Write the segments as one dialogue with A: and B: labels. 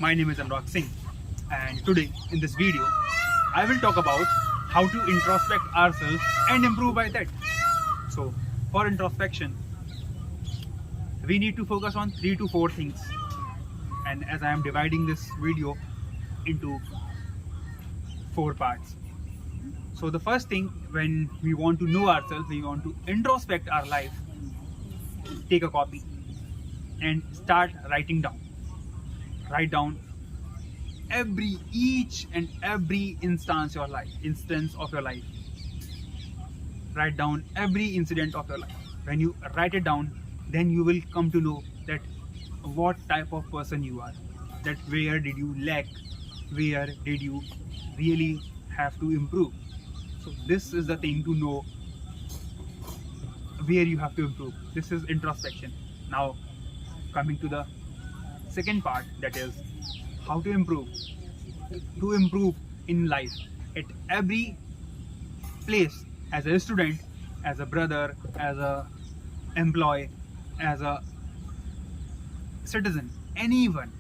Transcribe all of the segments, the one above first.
A: My name is Anurag Singh, and today in this video I will talk about how to introspect ourselves and improve by that. So for introspection we need to focus on 3 to 4 things, and as I am dividing this video into 4 parts. So the first thing, when we want to know ourselves, we want to introspect our life, take a copy and start writing down. Write down each and every instance of your life. Write down every incident of your life. When you write it down, then you will come to know that what type of person you are, that where did you lack, where did you really have to improve. So this is the thing to know where you have to improve. This is introspection. Now coming to the second part, that is how to improve. To improve in life at every place, as a student, as a brother, as a employee, as a citizen, anyone,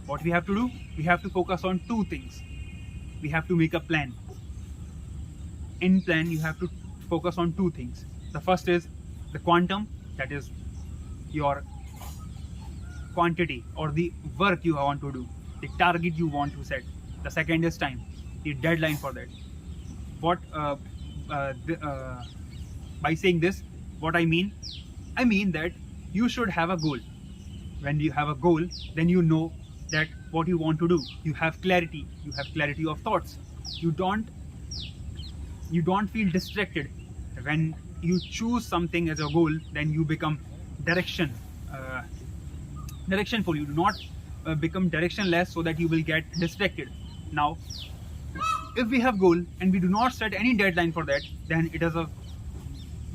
A: what we have to do, we have to focus on 2 things. We have to make a plan. In plan you have to focus on 2 things. The first is the quantum, that is your quantity or the work you want to do, the target you want to set. The second is time, the deadline for that. By saying this, what I mean that you should have a goal. When you have a goal, then you know that what you want to do. You have clarity of thoughts. You don't feel distracted. When you choose something as a goal, then you become directionful. You do not become directionless, so that you will get distracted. Now if we have goal and we do not set any deadline for that, then it is a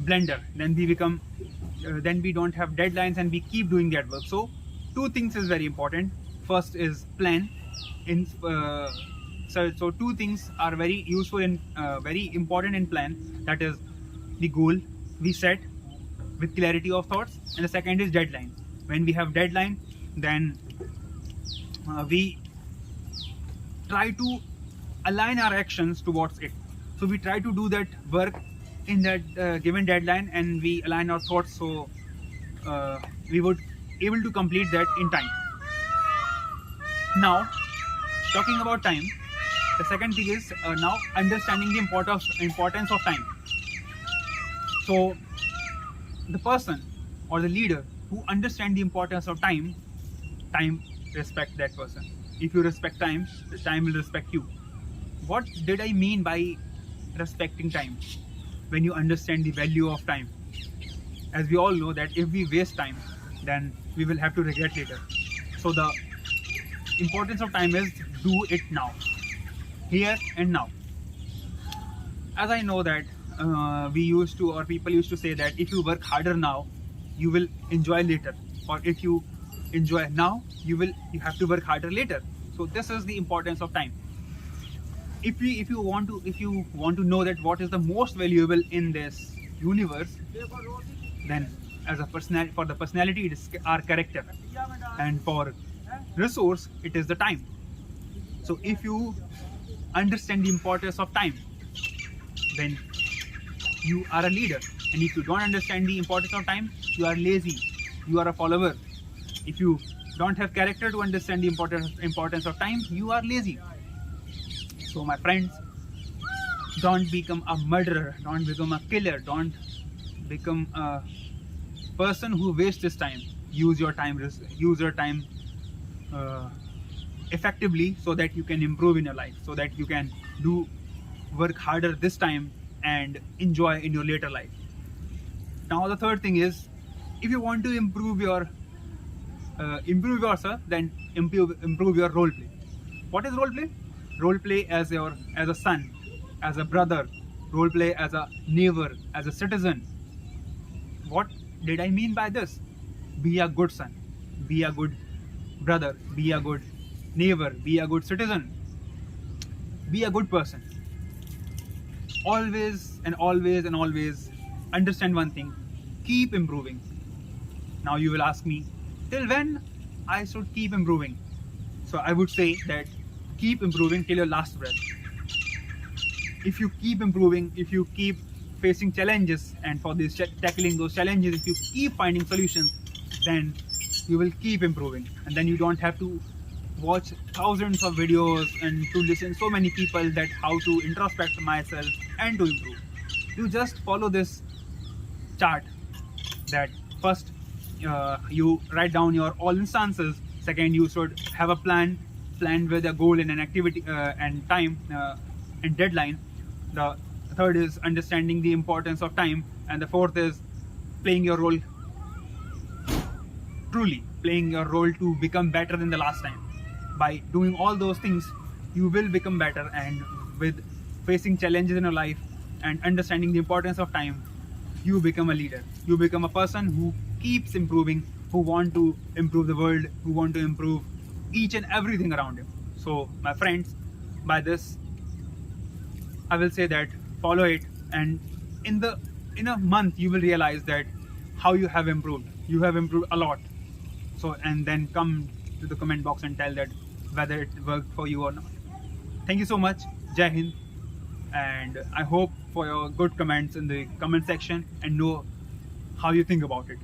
A: blender. Then we become then we don't have deadlines and we keep doing that work. So 2 things is very important. First is plan. So 2 things are very useful and very important in plan. That is the goal we set with clarity of thoughts, and the second is deadline. When we have deadline, then we try to align our actions towards it. So we try to do that work in that given deadline, and we align our thoughts, so we would able to complete that in time. Now talking about time, the second thing is now understanding the importance of time. So the person or the leader who understands the importance of time respect that person. If you respect time, the time will respect you. What did I mean by respecting time? When you understand the value of time. As we all know that if we waste time, then we will have to regret later. So the importance of time is do it now, here and now. As I know that people used to say that if you work harder now, you will enjoy later, or if you enjoy now, you have to work harder later. So this is the importance of time. If you want to know that what is the most valuable in this universe, then as a personality, for the personality it is our character, and for resource it is the time. So if you understand the importance of time, then you are a leader. And if you don't understand the importance of time, you are lazy, you are a follower. If you don't have character to understand the importance of time, you are lazy. So my friends, don't become a murderer, don't become a killer, don't become a person who wastes his time. Use your time effectively, so that you can improve in your life, so that you can work harder this time and enjoy in your later life. Now the third thing is, if you want to improve yourself, then improve your role play. What is role play? Role play as a son, as a brother, role play as a neighbor, as a citizen. What did I mean by this? Be a good son, be a good brother, be a good neighbor, be a good citizen, be a good person. Always and always and always understand one thing: keep improving. Now you will ask me, till when I should keep improving? So I would say that keep improving till your last breath. If you keep improving, if you keep facing challenges, and for this tackling those challenges, if you keep finding solutions, then you will keep improving, and then you don't have to watch thousands of videos and to listen so many people that how to introspect myself and to improve. You just follow this chart, that first you write down your all instances. Second, you should have a plan with a goal and an activity and time and deadline. The third is understanding the importance of time, and the fourth is playing your role, truly playing your role to become better than the last time. By doing all those things, you will become better, and with facing challenges in your life and understanding the importance of time, you become a leader. You become a person who keeps improving, who want to improve the world, who want to improve each and everything around him. So my friends, by this I will say that follow it, and in a month you will realize that how you have improved. You have improved a lot. So, and then come to the comment box and tell that whether it worked for you or not. Thank you so much. Jai Hind. And I hope for your good comments in the comment section and know how you think about it.